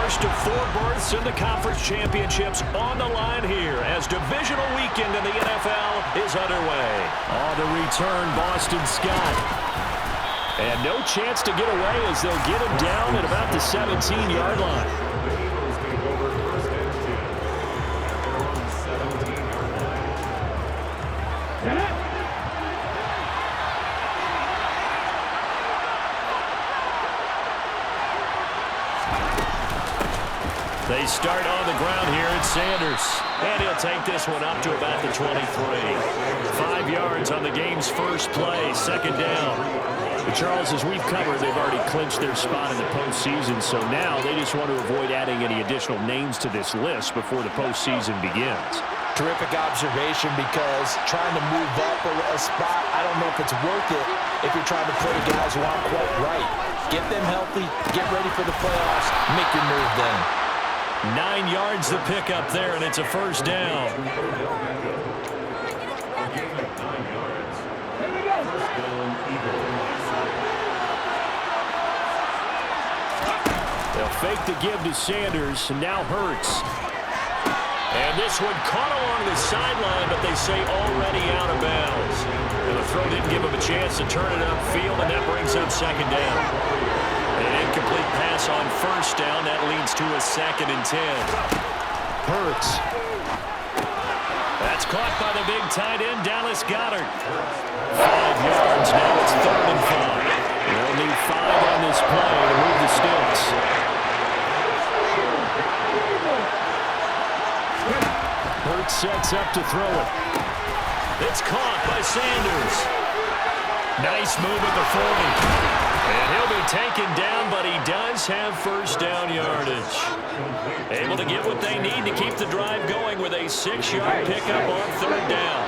first of 4 berths in the conference championships on the line here as divisional weekend in the NFL is underway. On the return, Boston Scott. And no chance to get away as they'll get him down at about the 17-yard line. They start on the ground here at Sanders. And he'll take this one up to about the 23. 5 yards on the game's first play, second down. But Charles, as we've covered, they've already clinched their spot in the postseason, so now they just want to avoid adding any additional names to this list before the postseason begins. Terrific observation, because trying to move up a spot, I don't know if it's worth it if you're trying to play guys who aren't quite right. Get them healthy, get ready for the playoffs, make your move then. 9 yards to pick up there, and it's a first down. They'll fake the give to Sanders, and now Hurts. And this one caught along the sideline, but they say already out of bounds. And the throw didn't give him a chance to turn it upfield, and that brings up second down. An incomplete pass on first down. That leads to a 2nd and 10. Hurts. That's caught by the big tight end, Dallas Goedert. 5 yards. Now it's 3rd and 5. They'll need 5 on this play to move the sticks. Hurts sets up to throw it. It's caught by Sanders. Nice move at the 40. And he'll be taken down, but he does have first down yardage. Able to get what they need to keep the drive going with a 6-yard pickup on 3rd down.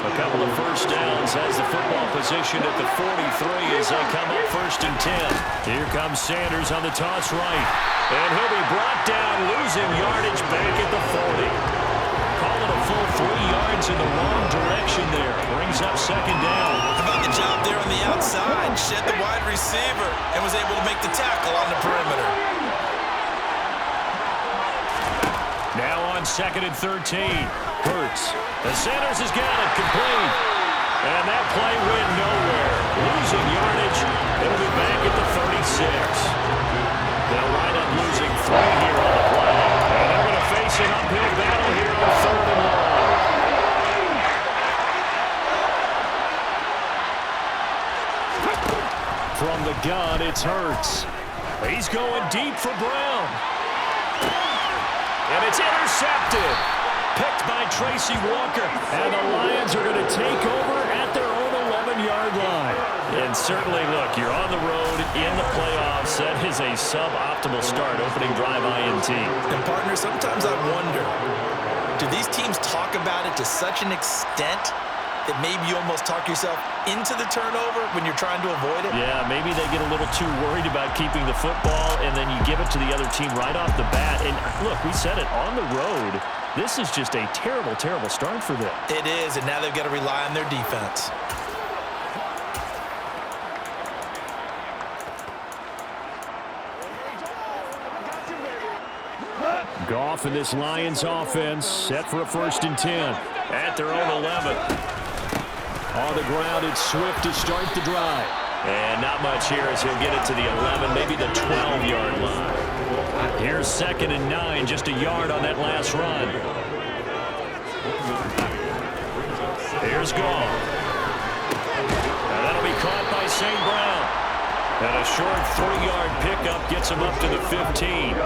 A couple of first downs has the football position at the 43 as they come up 1st and 10. Here comes Sanders on the toss right. And he'll be brought down, losing yardage back at the 40. Call it a full 3 yards in the wrong direction there. Brings up 2nd down. How about the job there on the outside? Shed the wide receiver and was able to make the tackle on the perimeter. Now on 2nd and 13. Hurts. The Sanders has got it complete. And that play went nowhere. Losing yardage. It'll be back at the 36. They'll wind up losing 3 here on the play. And they're going to face an uphill battle here on 3rd and long. From the gun, it's Hurts. He's going deep for Brown. And it's intercepted. Picked by Tracy Walker. And the Lions are going to take over at their own 11-yard line. And certainly, look, you're on the road in the playoffs. That is a suboptimal start, opening drive INT. And, partner, sometimes I wonder, do these teams talk about it to such an extent that maybe you almost talk yourself into the turnover when you're trying to avoid it? Yeah, maybe they get a little too worried about keeping the football, and then you give it to the other team right off the bat. And, look, we said it, on the road, this is just a terrible, terrible start for them. It is, and now they've got to rely on their defense. Goff and this Lions offense set for a 1st and 10 at their own 11. On the ground, it's Swift to start the drive. And not much here as he'll get it to the 11, maybe the 12-yard line. Here's 2nd and 9, just a yard on that last run. Here's Goff. And that'll be caught by St. Brown. And a short 3-yard pickup gets him up to the 15.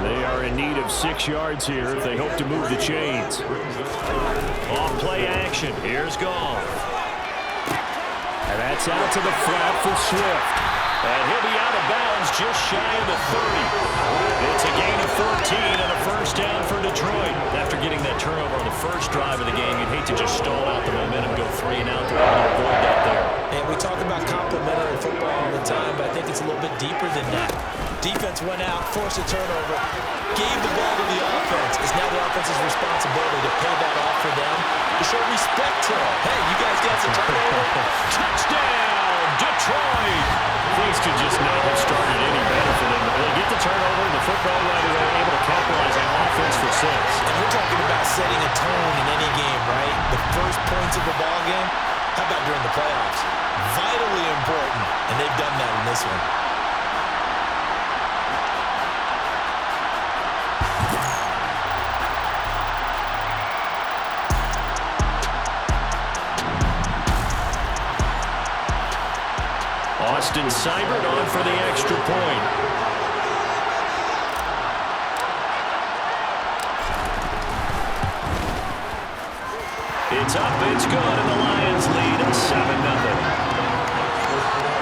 They are in need of 6 yards here if they hope to move the chains. Off play action. Here's Goff. And that's out to the flat for Swift. And he'll be out of bounds just shy of the 30. It's a gain of 14 and a first down for Detroit. After getting that turnover on the first drive of the game, you'd hate to just stall out the momentum, go 3 and out. They're able to avoid that there. And we talk about complementary football all the time, but I think it's a little bit deeper than that. Defense went out, forced a turnover, gave the ball to the offense. It's now the offense's responsibility to pay that off for them, to show respect to them. Hey, you guys got some turnover. Touchdown, Detroit! Things could just not have started any better for them. They get the turnover, the football throw right away, able to capitalize on offense for 6. And we're talking about setting a tone in any game, right? The first points of the ball game. How about during the playoffs? Vitally important, and they've done that in this one. Austin Seibert on for the extra point. It's up, it's good, and the Lions lead 7-0.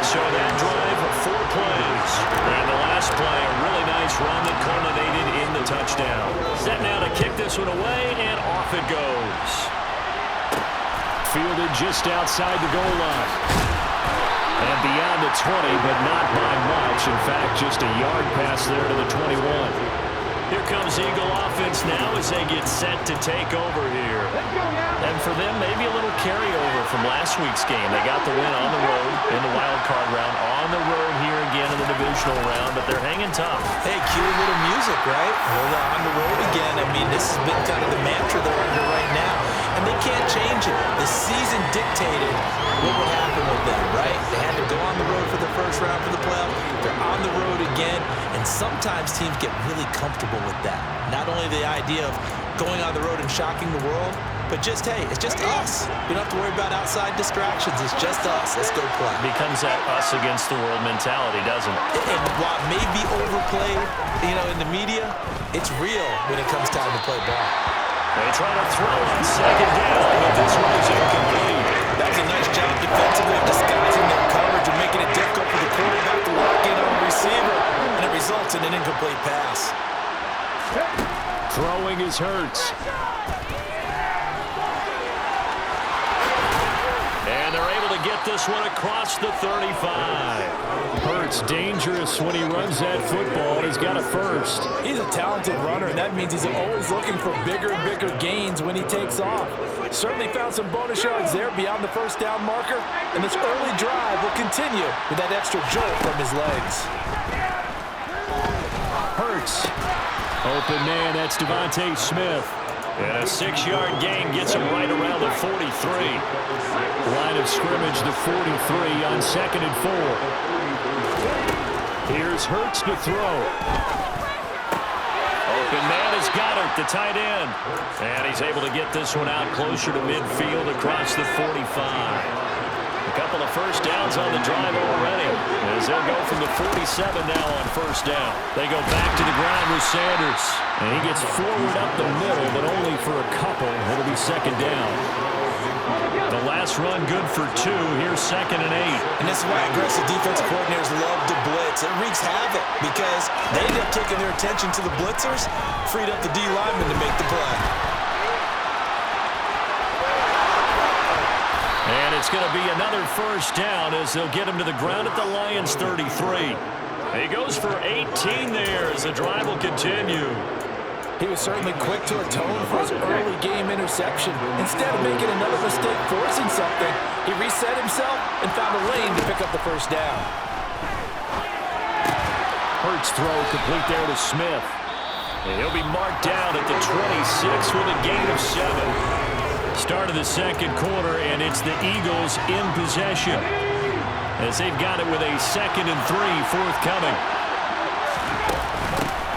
So that drive, 4 plays. And the last play, a really nice run that culminated in the touchdown. Set now to kick this one away, and off it goes. Fielded just outside the goal line. And beyond the 20, but not by much. In fact, just a yard pass there to the 21. Here comes Eagle offense now as they get set to take over here. And for them, maybe a little carryover from last week's game. They got the win on the road in the wild card round, on the road here again in the divisional round, but they're hanging tough. Hey, cue a little music, right? Well, they're on the road again. I mean, this has been kind of the mantra they're under right now, and they can't change it. The season dictated what would happen with them, right? They had to go on the road for the first round for the playoff. They're on the road again, and sometimes teams get really comfortable with that. Not only the idea of going on the road and shocking the world, but just, hey, it's just us. We don't have to worry about outside distractions. It's just us. Let's go play. Becomes that us against the world mentality, doesn't it? And while it may be overplayed, in the media, it's real when it comes time to play ball. They try to throw on second down, but this one is incomplete. That was a nice job defensively of disguising their coverage and making it difficult for the quarterback to lock in on the receiver, and it results in an incomplete pass. Throwing is Hurts. And they're able to get this one across the 35. Hurts dangerous when he runs that football. He's got a first. He's a talented runner, and that means he's always looking for bigger and bigger gains when he takes off. Certainly found some bonus yards there beyond the first down marker, and this early drive will continue with that extra jolt from his legs. Hurts. Open man, that's Devontae Smith. And a 6-yard gain gets him right around the 43. Line of scrimmage, the 43 on 2nd and 4. Here's Hurts to throw. Open man is Goddard, the tight end. And he's able to get this one out closer to midfield across the 45. A couple of first downs on the drive already, as they'll go from the 47 now on first down. They go back to the ground with Sanders, and he gets forward up the middle, but only for a couple. It'll be second down. The last run good for 2. Here's 2nd and 8. And this is why aggressive defensive coordinators love to blitz. It wreaks havoc because they end up taking their attention to the blitzers, freed up the D lineman to make the play. And it's going to be another first down as they'll get him to the ground at the Lions' 33. He goes for 18 there as the drive will continue. He was certainly quick to atone for his early game interception. Instead of making another mistake forcing something, he reset himself and found a lane to pick up the first down. Hurts throw complete there to Smith. And he'll be marked down at the 26 with a gain of 7. Start of the second quarter, and it's the Eagles in possession as they've got it with a 2nd and 3 forthcoming.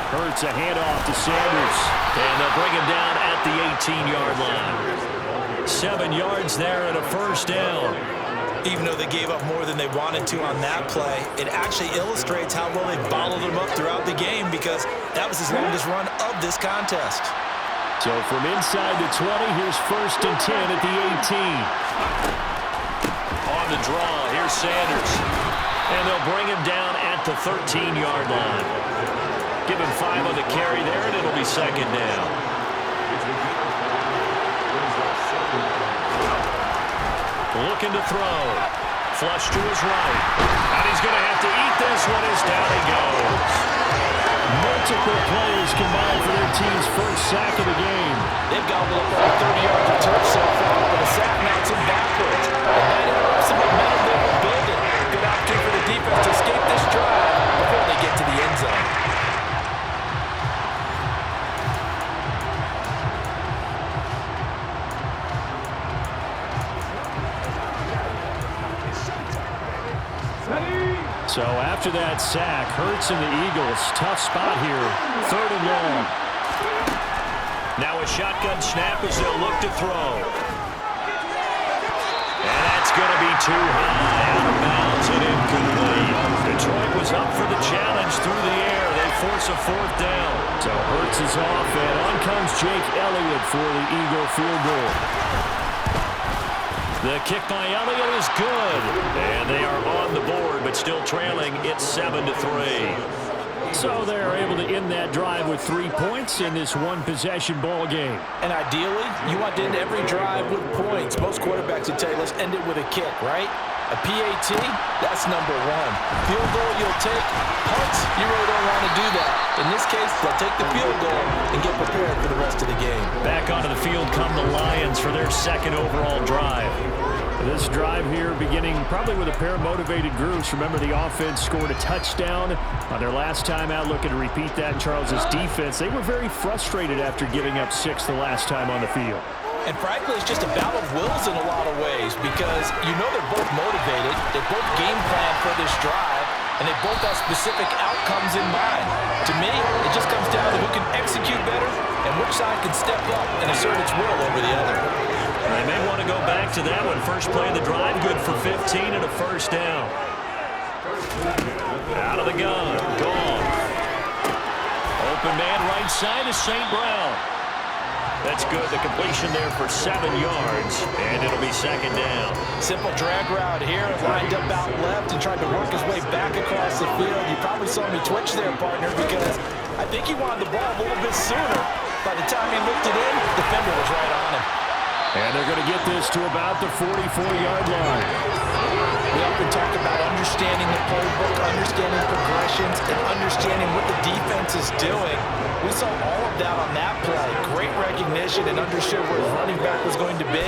Hurts a handoff to Sanders, and they'll bring him down at the 18-yard line. 7 yards there and a first down. Even though they gave up more than they wanted to on that play, it actually illustrates how well they bottled them up throughout the game because that was his longest run of this contest. So from inside the 20, here's 1st and 10 at the 18. On the draw, here's Sanders. And they'll bring him down at the 13-yard line. Give him 5 on the carry there, and it'll be second down. Looking to throw. Flush to his right. And he's going to have to eat this one as down he goes. Multiple players combined for their team's first sack of the game. They've gobbled up over 30 yards of turf so far, but the sack knocks them backwards. And that interrupts the momentum they were building. Good opportunity for the defense to escape this drive before they get to the end zone. So after that sack, Hurts and the Eagles, tough spot here, 3rd and long. Now a shotgun snap as they'll look to throw. And that's going to be too high, out of bounds and incomplete. Detroit was up for the challenge through the air. They force a 4th down. So Hurts is off, and on comes Jake Elliott for the Eagle field goal. The kick by Elliott is good. And they are on the board, but still trailing. It's 7-3. So they're able to end that drive with 3 points in this one-possession ball game. And ideally, you want to end every drive with points. Most quarterbacks would tell you, let's end it with a kick, right? A PAT, that's number 1. Field goal you'll take. Punts, you really don't want to do that. In this case, they'll take the field goal and get prepared for the rest of the game. Back onto the field come the Lions for their 2nd overall drive. This drive here beginning probably with a pair of motivated groups. Remember, the offense scored a touchdown on their last time out, looking to repeat that in Charles's defense. They were very frustrated after giving up 6 the last time on the field. And frankly, it's just a battle of wills in a lot of ways because you know they're both motivated. They both game plan for this drive, and they both have specific outcomes in mind. To me, it just comes down to who can execute better and which side can step up and assert its will over the other. They may want to go back to that one. First play of the drive, good for 15 and a 1st down. Out of the gun, gone. Open man right side is St. Brown. That's good. The completion there for 7 yards, and it'll be 2nd down. Simple drag route here, lined up out left and tried to work his way back across the field. You probably saw me twitch there, partner, because I think he wanted the ball a little bit sooner. By the time he looked it in, the defender was right on him. And they're going to get this to about the 44-yard line. We often talk about understanding the playbook, understanding progressions, and understanding what the defense is doing. We saw all of that on that play. Great recognition and understood where his running back was going to be.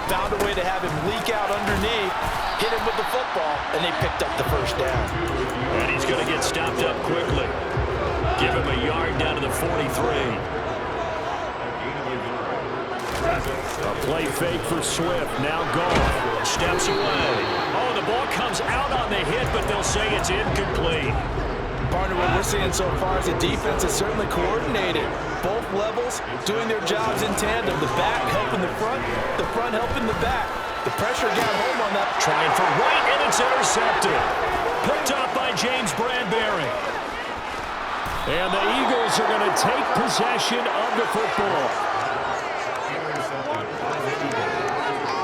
Found a way to have him leak out underneath, hit him with the football, and they picked up the 1st down. And he's going to get stopped up quickly. Give him a yard down to the 43. A play fake for Swift, now gone. Steps away. Oh, the ball comes out on the hit, but they'll say it's incomplete. Partner, what we're seeing so far is a defense is certainly coordinated. Both levels doing their jobs in tandem. The back helping the front helping the back. The pressure got home on that. Trying for right, and it's intercepted. Picked up by James Bradbury. And the Eagles are going to take possession of the football.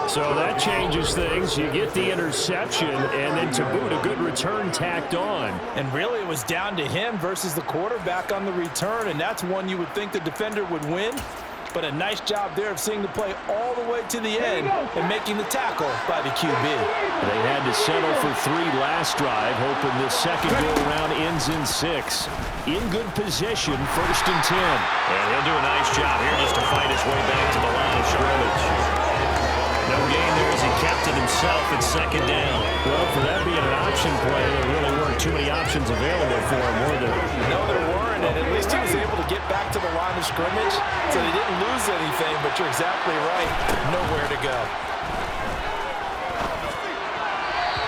So that changes things. You get the interception, and then to boot, a good return tacked on. And really, it was down to him versus the quarterback on the return, and that's one you would think the defender would win. But a nice job there of seeing the play all the way to the end and making the tackle by the QB. They had to settle for 3 last drive, hoping this second go-around ends in 6. In good position, 1st and 10. And he'll do a nice job here just to fight his way back to the line of scrimmage. No gain there as he kept it himself at 2nd down. Well, for that being an option play, there really weren't too many options available for him, were there? No, there weren't, and at least he was able to get back to the line of scrimmage, so they didn't lose anything, but you're exactly right. Nowhere to go.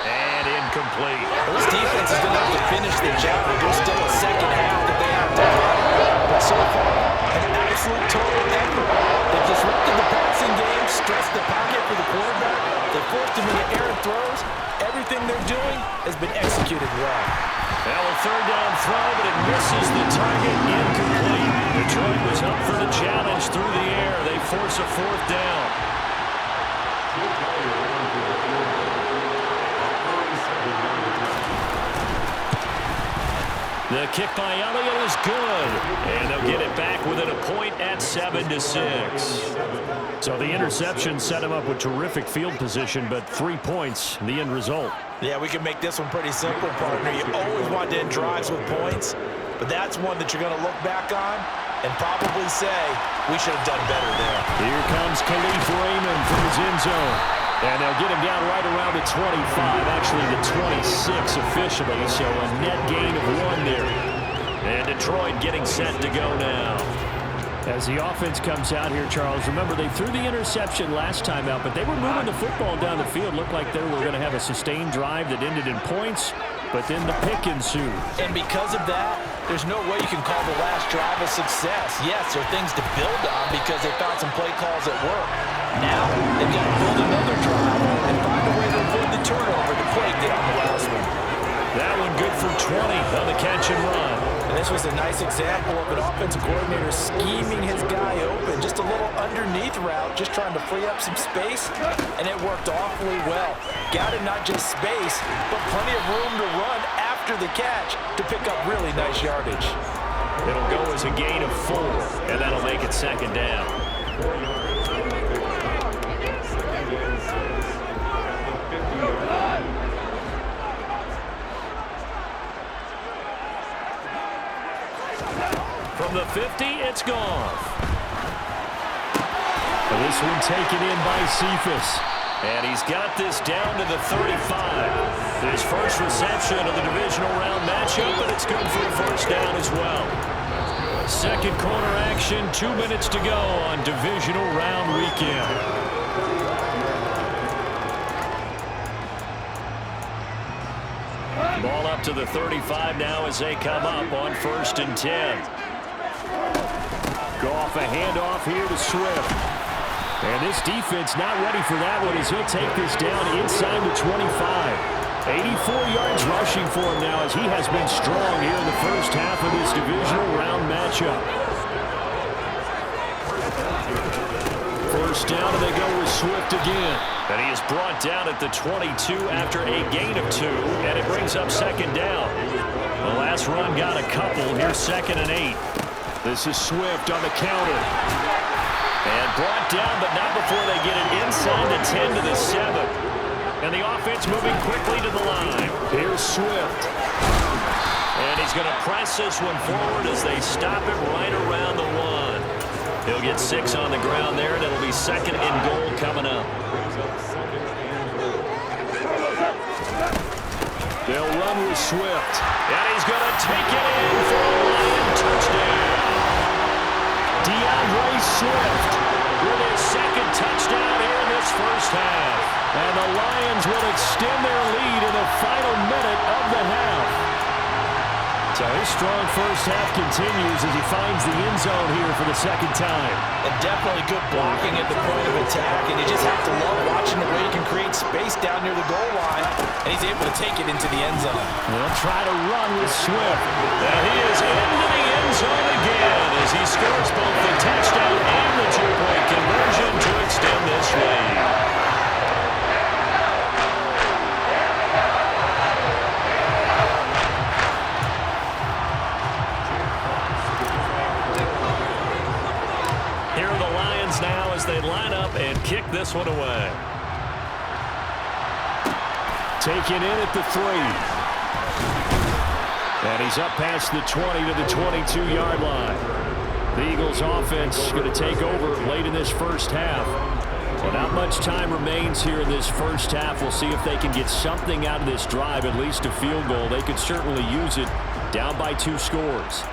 And incomplete. Well, this defense is going to have to finish the job. There's still a 2nd half that they have to play. But so far, an absolute total effort. They disrupted the passing game, stressed the pocket for the quarterback. They forced him into errant throws. Everything they're doing has been executed well. Well, a 3rd down throw, but it misses the target. Incomplete. Detroit was up for the challenge through the air. They force a 4th down. The kick by Elliott is good, and they'll get it back within a point at 7-6. So the interception set him up with terrific field position, but 3 points, the end result. Yeah, we can make this one pretty simple, partner. You always want to end drives with points, but that's one that you're going to look back on and probably say, we should have done better there. Here comes Khalif Raymond from his end zone. And they'll get him down right around the 25, actually the 26 officially, so a net gain of 1 there. And Detroit getting set to go now. As the offense comes out here, Charles, remember they threw the interception last time out, but they were moving the football down the field. Looked like they were going to have a sustained drive that ended in points. but then the pick ensued. And because of that, there's no way you can call the last drive a success. Yes, there are things to build on because they found some play calls that work. Now, they've got to build another drive and find a way to avoid the turnover the Plague did on the last one. That one good for 20 on the catch and run. And this was a nice example of an offensive coordinator scheming his guy open. Just a little underneath route, just trying to free up some space, and it worked awfully well. Got him not just space, but plenty of room to run after the catch to pick up really nice yardage. It'll go as a gain of 4, and that'll make it second down. From the 50, it's gone. This one taken in by Cephas. And he's got this down to the 35. His first reception of the divisional round matchup, but it's good for a first down as well. Second corner action, 2 minutes to go on divisional round weekend. Ball up to the 35 now as they come up on 1st and 10. Goff a handoff here to Swift. And this defense not ready for that one as he'll take this down inside the 25. 84 yards rushing for him now as he has been strong here in the first half of this divisional round matchup. First down and they go with Swift again. And he is brought down at the 22 after a gain of 2, and it brings up second down. The last run got a couple. Here's 2nd and 8. This is Swift on the counter. And brought down, but not before they get it inside the 10 to the 7. And the offense moving quickly to the line. Here's Swift. And he's going to press this one forward as they stop it right around the 1. He'll get 6 on the ground there, and it'll be 2nd and goal coming up. They'll run with Swift. And he's going to take it in for a Lion touchdown. DeAndre Swift with his 2nd touchdown here in this first half. And the Lions will extend their lead in the final minute of the half. So his strong first half continues as he finds the end zone here for the 2nd time. And definitely good blocking at the point of attack, and you just have to love watching the way he can create space down near the goal line, and he's able to take it into the end zone. They'll try to run with Swift. And he is into the end zone again as he scores both the touchdown and the 2-point conversion to extend this lead. Here are the Lions now as they line up and kick this one away. Taken in at the 3. And he's up past the 20 to the 22-yard line. The Eagles offense going to take over late in this first half. Well, not much time remains here in this first half. We'll see if they can get something out of this drive, at least a field goal. They could certainly use it down by 2 scores.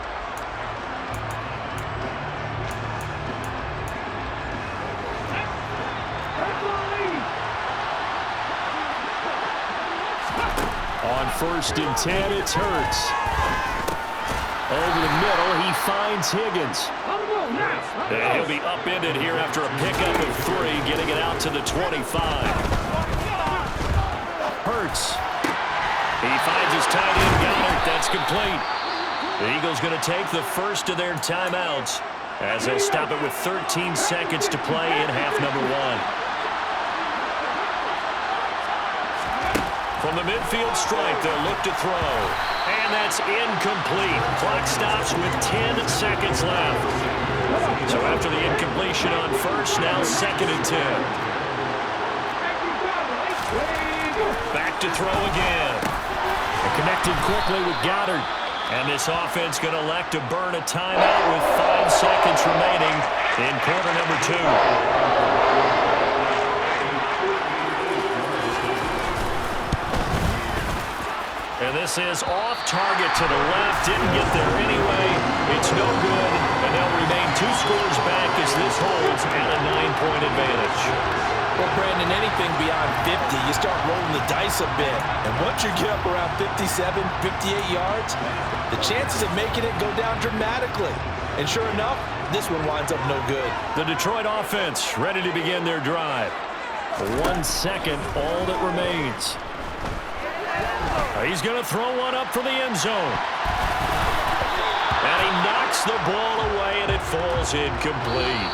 On 1st and 10, it's Hurts. Over the middle, he finds Higgins. And he'll be upended here after a pickup of 3, getting it out to the 25. Hurts. He finds his tight end, Goddard. That's complete. The Eagles going to take the first of their timeouts as they'll stop it with 13 seconds to play in half number 1. From the midfield stripe, they'll look to throw. And that's incomplete. Clock stops with 10 seconds left. So after the incompletion on 1st, now 2nd and 10. Back to throw again. Connecting quickly with Goddard. And this offense going to elect to burn a timeout with 5 seconds remaining in quarter number 2. And This is off target to the left. Didn't get there anyway. It's no good, and they'll remain 2 scores back as this holds at a 9-point advantage. Well, Brandon, anything beyond 50, you start rolling the dice a bit. And once you get up around 57, 58 yards, the chances of making it go down dramatically. And sure enough, this one winds up no good. The Detroit offense ready to begin their drive. 1 second, all that remains. He's going to throw one up for the end zone. And he knocks the ball away, and it falls incomplete.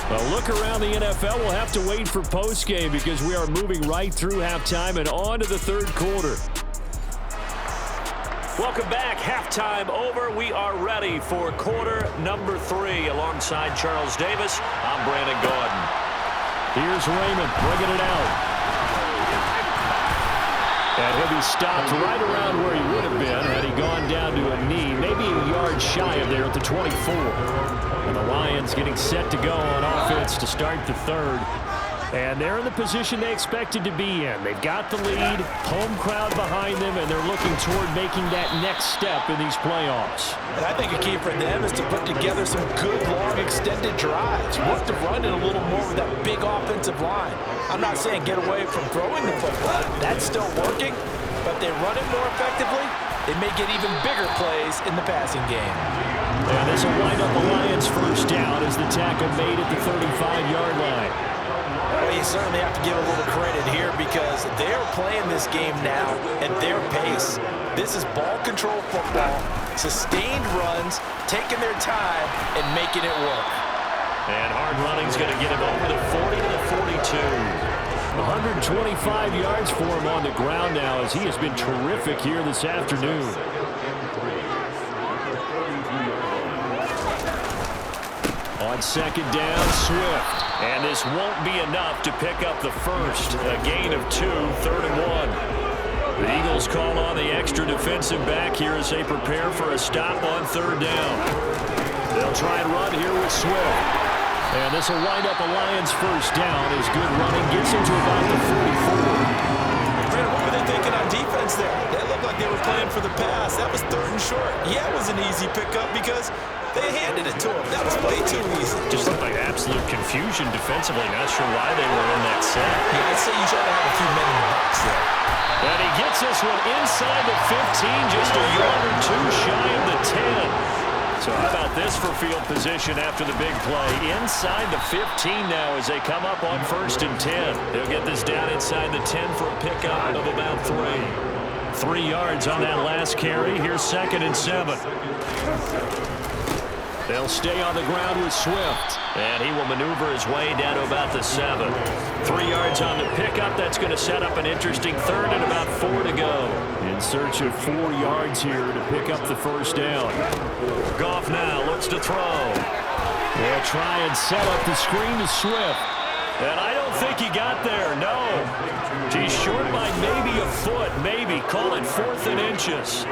A look around the NFL. We'll have to wait for postgame because we are moving right through halftime and on to the third quarter. Welcome back. Halftime over. We are ready for quarter number 3 alongside Charles Davis. I'm Brandon Gaudin. Here's Raymond bringing it out. And he'll be stopped right around where he would have been had he gone down to a knee, maybe a yard shy of there at the 24. And the Lions getting set to go on offense to start the third. And they're in the position they expected to be in. They've got the lead, home crowd behind them, and they're looking toward making that next step in these playoffs. And I think a key for them is to put together some good, long, extended drives. Work the run in a little more with that big offensive line. I'm not saying get away from throwing the football. That's still working, but they run it more effectively. They may get even bigger plays in the passing game. And this will wind up the Lions' first down as the tackle made at the 35-yard line. Well, you certainly have to give a little credit here because they're playing this game now at their pace. This is ball control football, sustained runs, taking their time, and making it work. And hard running's going to get him over the 40 to the 42. 125 yards for him on the ground now as he has been terrific here this afternoon. On second down, Swift. And this won't be enough to pick up the first. A gain of 2, 3rd and 1. The Eagles call on the extra defensive back here as they prepare for a stop on 3rd down. They'll try and run here with Swift. And this will wind up a Lions first down as good running gets him to about the 44. Brandon, what were they thinking on defense there? They looked like they were playing for the pass. That was 3rd and short. Yeah, it was an easy pickup because they handed it to him. That was way too easy. Just looked like absolute confusion defensively. Not sure why they were in that set. Yeah, I'd say you try to have a few men in the box there. And he gets this one inside the 15, just a yard or 2 shy of the 10. So how about this for field position after the big play? Inside the 15 now as they come up on 1st and 10. They'll get this down inside the 10 for a pickup of about 3. 3 yards on that last carry. Here's 2nd and 7. They'll stay on the ground with Swift. And he will maneuver his way down to about the 7. 3 yards on the pickup. That's going to set up an interesting 3rd and about 4 to go. In search of 4 yards here to pick up the first down. Goff now looks to throw. They'll try and set up the screen to Swift. And I don't think he got there, no. He's short by maybe a foot, maybe. Call it 4th and inches.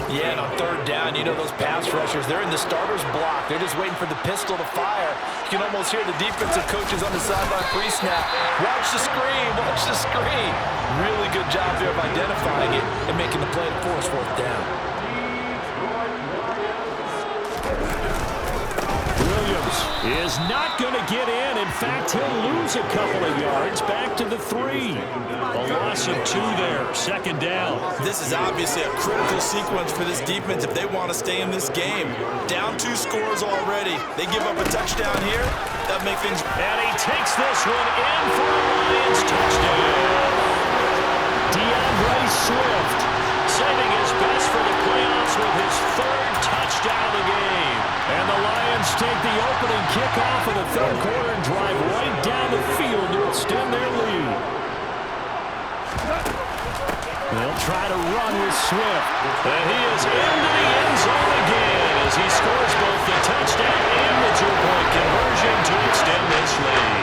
Yeah, and on 3rd down, you know those pass rushers, they're in the starter's block. They're just waiting for the pistol to fire. You can almost hear the defensive coaches on the sideline pre-snap. Watch the screen, watch the screen. Really good job there of identifying it and making the play to force 4th down. Is not going to get in. In fact, he'll lose a couple of yards back to the 3. A loss of 2 there. 2nd down. This is obviously a critical sequence for this defense if they want to stay in this game. Down 2 scores already. They give up a touchdown here. That make things... And he takes this one in for a Lions touchdown. DeAndre Swift saving his best for the playoffs with his 3rd touchdown of the game. And the Lions take the opening kickoff of the 3rd quarter and drive right down the field to extend their lead. They'll try to run with Swift. And he is into the end zone again as he scores both the touchdown and the 2-point conversion to extend this lead.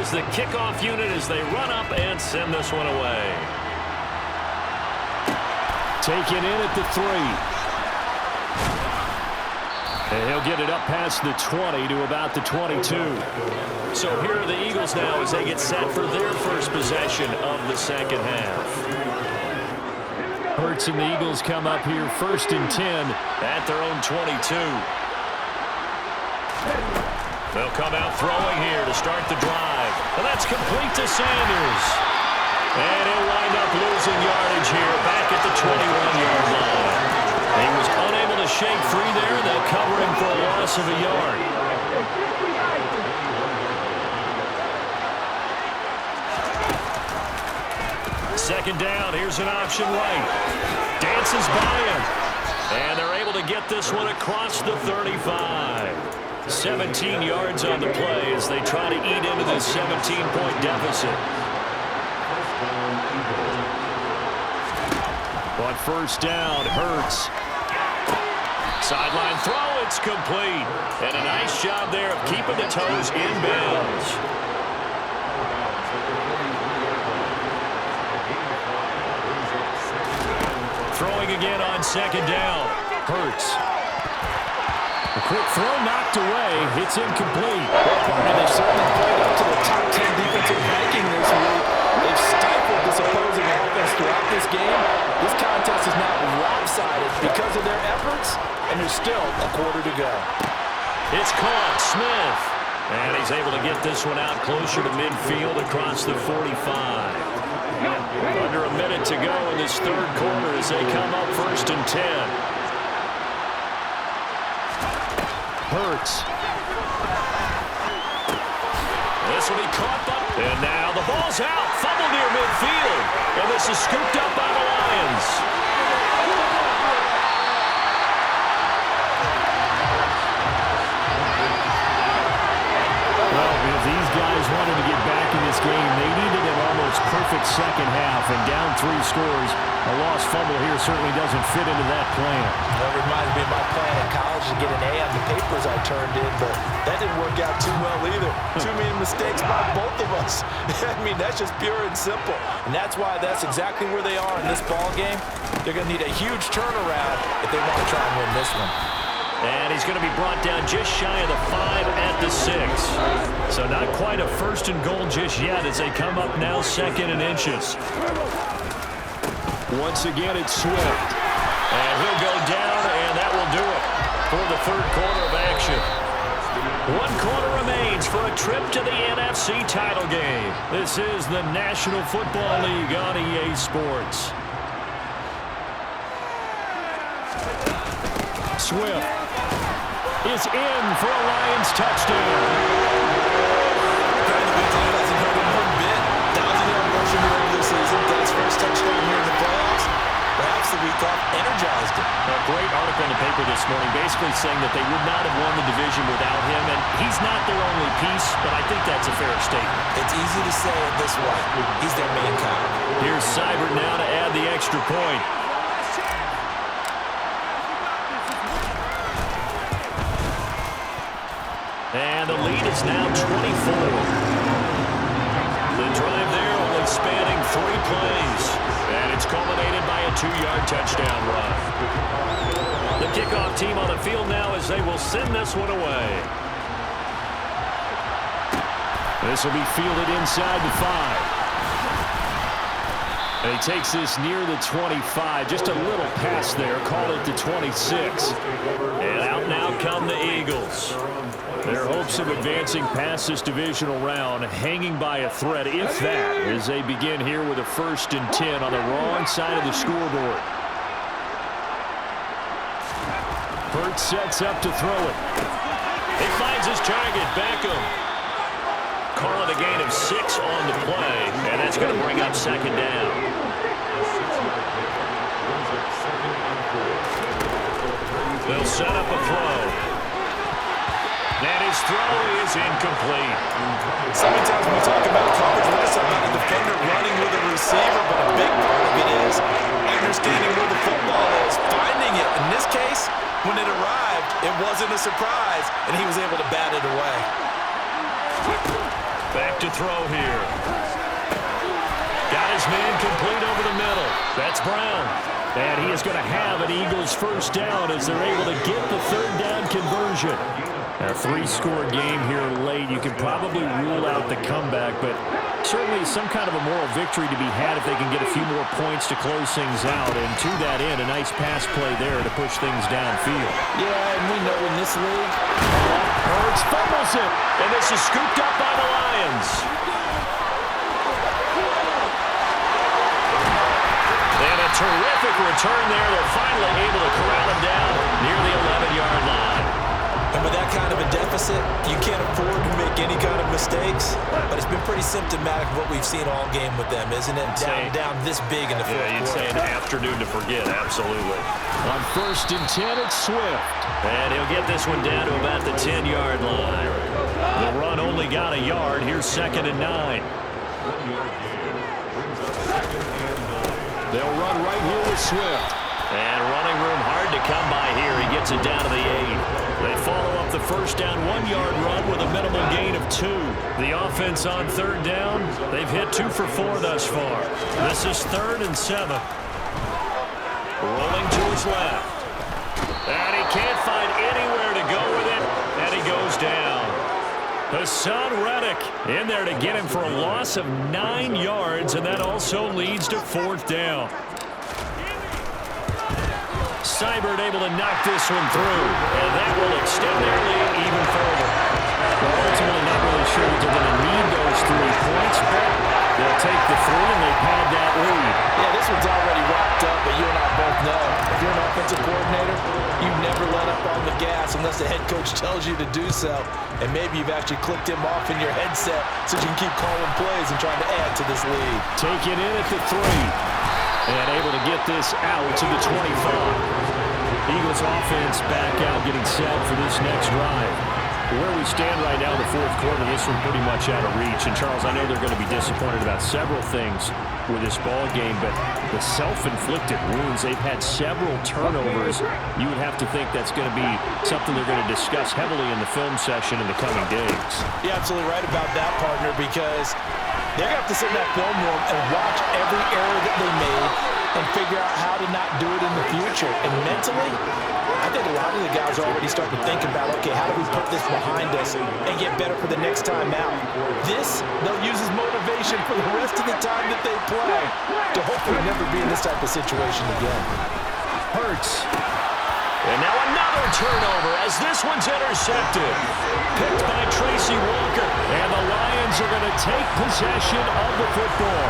The kickoff unit as they run up and send this one away. Taken in at the 3. And he'll get it up past the 20 to about the 22. So here are the Eagles now as they get set for their first possession of the second half. Hurts and the Eagles come up here 1st and 10 at their own 22. They'll come out throwing here to start the drive. And that's complete to Sanders. And he'll wind up losing yardage here back at the 21-yard line. He was unable to shake free there. They'll cover him for a loss of a yard. Second down. Here's an option right. Dances by him. And they're able to get this one across the 35. 17 yards on the play as they try to eat into this 17-point deficit. On first down, Hurts. Sideline throw, it's complete. And a nice job there of keeping the toes inbounds. Throwing again on second down. Hurts. A quick throw knocked away. It's incomplete. Well, partner, they've certainly played up to the top 10 defensive ranking this week. They've stifled this opposing offense throughout this game. This contest is now lopsided because of their efforts, and there's still a quarter to go. It's caught. Smith. And he's able to get this one out closer to midfield across the 45. Under a minute to go in this third quarter as they come up 1st and 10. Hurts. This will be caught by... And now the ball's out. Fumble near midfield. And this is scooped up by the Lions. Well, if these guys wanted to get back in this game, they needed an almost perfect second half. And down 3 scores, a lost fumble here certainly doesn't fit into that plan. That reminds me of my plan in college to get an A on the papers I turned in, but that didn't work out too well either. Too many mistakes by both of us. I mean, that's just pure and simple. And that's why that's exactly where they are in this ball game. They're going to need a huge turnaround if they want to try and win this one. And he's going to be brought down just shy of the 5 at the 6. So not quite a 1st and goal just yet as they come up now 2nd and inches. Once again, it's Swift. And he'll go down, and that will do it for the third quarter of action. 1 quarter remains for a trip to the NFC title game. This is the National Football League on EA Sports. Swift is in for a Lions touchdown. Trying to be clear, hasn't hurt him one bit. 1,000-yard rushing early this season. Got his first touchdown here in the playoffs. Perhaps the week off energized him. A great article in the paper this morning basically saying that they would not have won the division without him, and he's not their only piece, but I think that's a fair statement. It's easy to say it this way. He's their main guy. Here's Seibert now to add the extra point. And the lead is now 24. The drive there only spanning 3 plays. And it's culminated by a 2-yard touchdown run. The kickoff team on the field now as they will send this one away. This will be fielded inside the 5. And he takes this near the 25. Just a little pass there. Call it the 26. And out now come the Eagles. Their hopes of advancing past this divisional round hanging by a thread, if that, as they begin here with a 1st and 10 on the wrong side of the scoreboard. Hurts sets up to throw it. He finds his target, Beckham. Call it a gain of 6 on the play, and that's going to bring up 2nd down. They'll set up a throw. And his throw is incomplete. So many times when we talk about coverage, we're just talking about a defender running with a receiver, but a big part of it is understanding where the football is, finding it. In this case, when it arrived, it wasn't a surprise, and he was able to bat it away. Back to throw here. Got his man complete over the middle. That's Brown. And he is going to have an Eagles first down as they're able to get the third down conversion. A three-score game here late. You can probably rule out the comeback, but certainly some kind of a moral victory to be had if they can get a few more points to close things out. And to that end, a nice pass play there to push things downfield. Yeah, and we know in this league, Hurts fumbles it, and this is scooped up by the Lions. And a terrific return there. They're finally able to corral him down near the 11-yard line. and with that kind of a deficit, you can't afford to make any kind of mistakes. But it's been pretty symptomatic of what we've seen all game with them, isn't it? Down this big in the fourth quarter. You'd say an afternoon to forget, absolutely. On 1st and 10, it's Swift. And he'll get this one down to about the 10-yard line. The run only got a yard. Here's 2nd and 9. They'll run right here with Swift. And running room hard to come by here. He gets it down to the 8. They follow up the first down 1-yard run with a minimal gain of 2. The offense on 3rd down, they've hit 2 for 4 thus far. This is 3rd and 7. Rolling to his left. And he can't find anywhere to go with it. And he goes down. Hassan Reddick in there to get him for a loss of 9 yards, and that also leads to 4th down. Seibert able to knock this one through, and that will extend their lead even further. Well, ultimately not really sure that they're going to need those 3 points, but they'll take the 3 and they pad that lead. Yeah, this one's already wrapped up, but you and I both know if you're an offensive coordinator, you never let up on the gas unless the head coach tells you to do so. And maybe you've actually clicked him off in your headset so you can keep calling plays and trying to add to this lead. Take it in at the 3. And able to get this out to the 25. Eagles offense back out getting set for this next drive. Where we stand right now in the 4th quarter, this one pretty much out of reach. And, Charles, I know they're going to be disappointed about several things with this ball game, but the self-inflicted wounds, they've had several turnovers. You would have to think that's going to be something they're going to discuss heavily in the film session in the coming days. You're absolutely right about that, partner, because they're going to have to sit in that film room and watch every error that they made and figure out how to not do it in the future. And mentally, I think a lot of the guys are already starting to think about, okay, how do we put this behind us and get better for the next time out? This, they'll use as motivation for the rest of the time that they play to hopefully never be in this type of situation again. Hurts. And now another turnover as this one's intercepted. Picked by Tracy Walker. And the Lions are going to take possession of the football.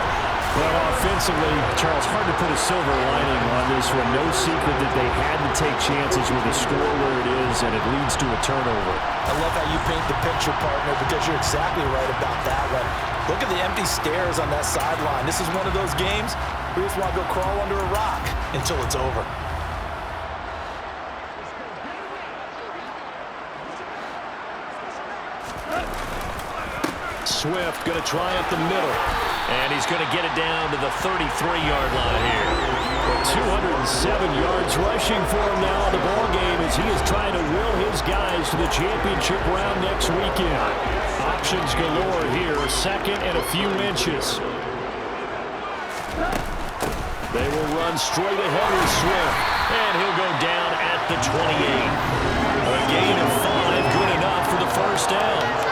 Well, offensively, Charles, hard to put a silver lining on this one. No secret that they had to take chances with the score where it is, and it leads to a turnover. I love how you paint the picture, partner, because you're exactly right about that one. Look at the empty stares on that sideline. This is one of those games where you just want to go crawl under a rock until it's over. Swift going to try up the middle. And he's going to get it down to the 33-yard line here. 207 yards rushing for him now in the ballgame as he is trying to will his guys to the championship round next weekend. Options galore here, 2nd and a few inches. They will run straight ahead with Swift. And he'll go down at the 28. A gain of 5, good enough for the first down.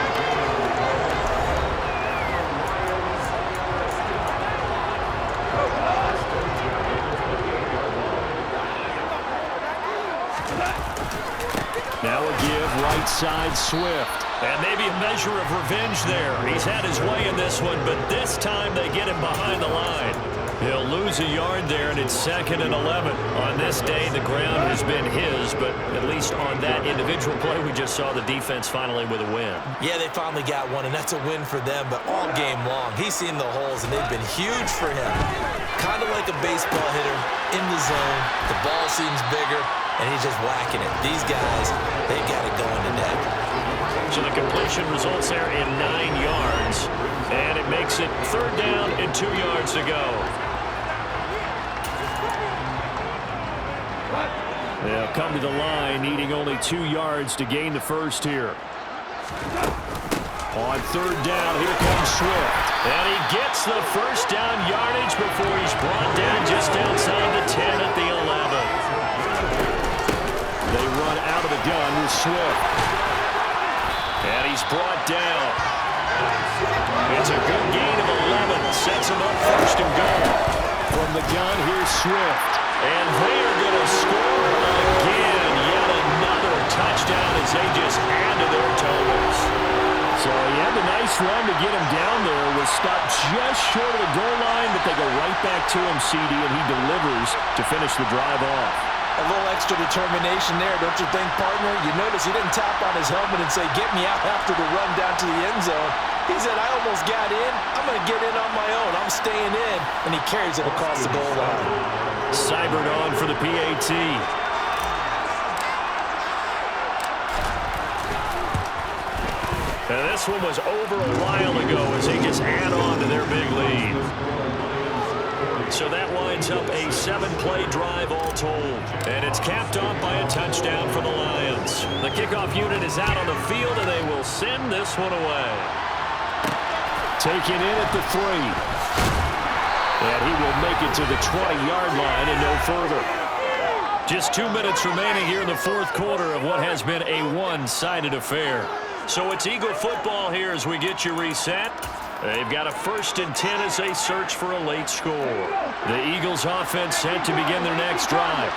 Now a give right side Swift. And maybe a measure of revenge there. He's had his way in this one, but this time they get him behind the line. He'll lose a yard there, and it's 2nd and 11. On this day, the ground has been his, but at least on that individual play, we just saw the defense finally with a win. Yeah, they finally got one, and that's a win for them, but all game long, he's seen the holes, and they've been huge for him. Kind of like a baseball hitter in the zone. The ball seems bigger, and he's just whacking it. These guys, they got it going to net. So the completion results there in 9 yards, and it makes it 3rd down and 2 yards to go. They'll come to the line, needing only 2 yards to gain the first here. On third down, here comes Swift. And he gets the first down yardage before he's brought down just outside the 10 at the 11. They run out of the gun with Swift. And he's brought down. It's a good gain of 11. Sets him up first and goal. From the gun, here's Swift. And they are going to score again. Yet another touchdown as they just add to their totals. So he had a nice run to get him down there. Was stopped just short of the goal line, but they go right back to him, CD, and he delivers to finish the drive off. A little extra determination there, don't you think, partner? You notice he didn't tap on his helmet and say, get me out after the run down to the end zone. He said, I almost got in. I'm going to get in on my own. I'm staying in. And he carries it across the goal line. Seibert on for the PAT. And this one was over a while ago as they just add on to their big lead. So that winds up a 7-play drive all told. And it's capped off by a touchdown for the Lions. The kickoff unit is out on the field, and they will send this one away. Taken in at the 3. And he will make it to the 20-yard line and no further. Just 2 minutes remaining here in the fourth quarter of what has been a one-sided affair. So it's Eagle football here as we get you reset. They've got a 1st and 10 as they search for a late score. The Eagles offense set to begin their next drive.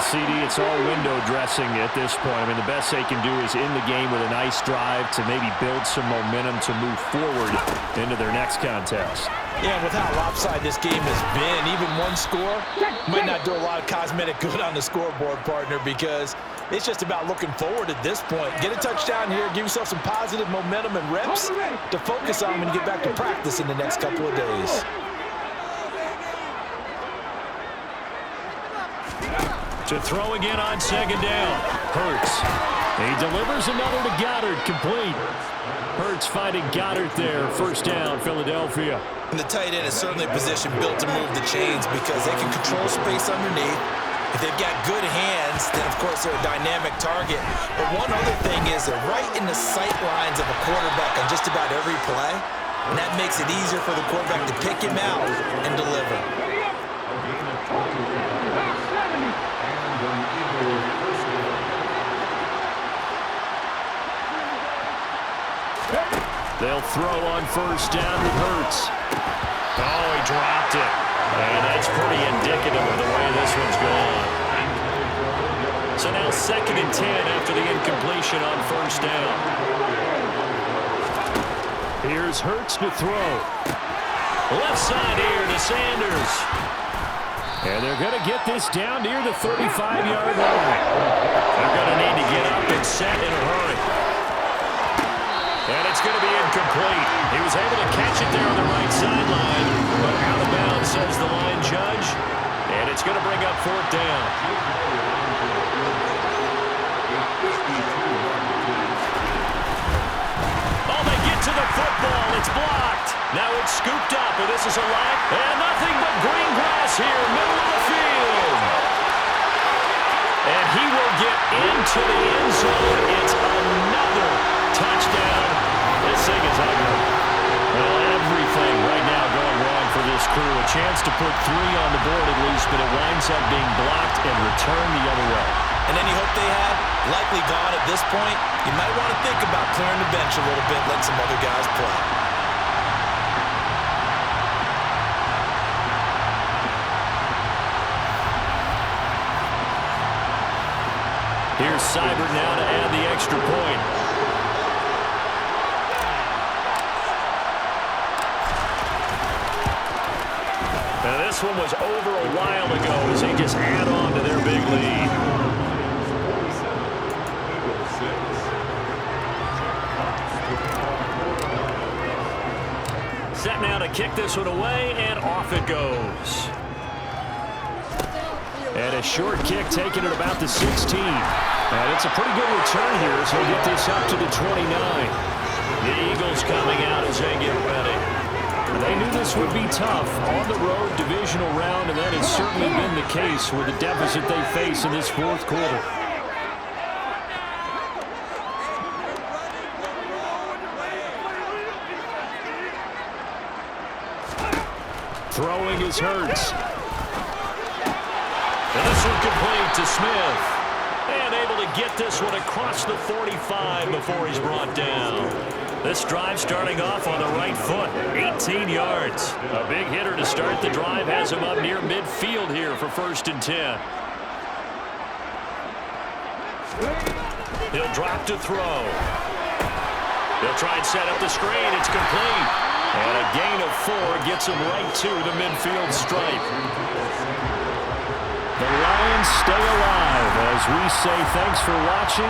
CD, it's all window dressing at this point. I mean, the best they can do is in the game with a nice drive to maybe build some momentum to move forward into their next contest. Yeah, with how lopsided this game has been, even one score might not do a lot of cosmetic good on the scoreboard, partner, because it's just about looking forward at this point. Get a touchdown here, give yourself some positive momentum and reps to focus on when you get back to practice in the next couple of days. To throw again on 2nd down. Hurts. He delivers another to Goddard, complete. Hurts finding Goddard there. 1st down, Philadelphia. And the tight end is certainly a position built to move the chains because they can control space underneath. If they've got good hands, then of course they're a dynamic target. But one other thing is they're right in the sight lines of a quarterback on just about every play. And that makes it easier for the quarterback to pick him out and deliver. They'll throw on 1st down with Hurts. Oh, he dropped it. And that's pretty indicative of the way this one's gone. So now 2nd and 10 after the incompletion on 1st down. Here's Hurts to throw. Left side here to Sanders. And they're going to get this down near the 35-yard line. They're going to need to get up and set in a hurry. And it's going to be incomplete. He was able to catch it there on the right sideline, but out of bounds, says the line judge. And it's going to bring up 4th down. Oh, they get to the football. It's blocked. Now it's scooped up, and this is a line. And nothing but green grass here, middle of the field. And he will get into the end zone. It's another touchdown. This thing is ugly. Well, everything right now going wrong for this crew. A chance to put 3 on the board at least, but it winds up being blocked and returned the other way. And any hope they had, likely gone at this point. You might want to think about clearing the bench a little bit, let some other guys play. Here's Seibert now to add the extra point. Now this one was over a while ago as they just add on to their big lead. Set now to kick this one away, and off it goes. And a short kick taken at about the 16. And it's a pretty good return here as he'll get this up to the 29. The Eagles coming out as they get ready. They knew this would be tough on the road divisional round, and that has certainly been the case with the deficit they face in this fourth quarter. Throwing is Hurts. And this one complete to Smith. And able to get this one across the 45 before he's brought down. This drive starting off on the right foot. 18 yards. A big hitter to start the drive has him up near midfield here for 1st and 10. He'll drop to throw. He'll try and set up the screen. It's complete. And a gain of 4 gets him right to the midfield stripe. The Lions stay alive as we say thanks for watching.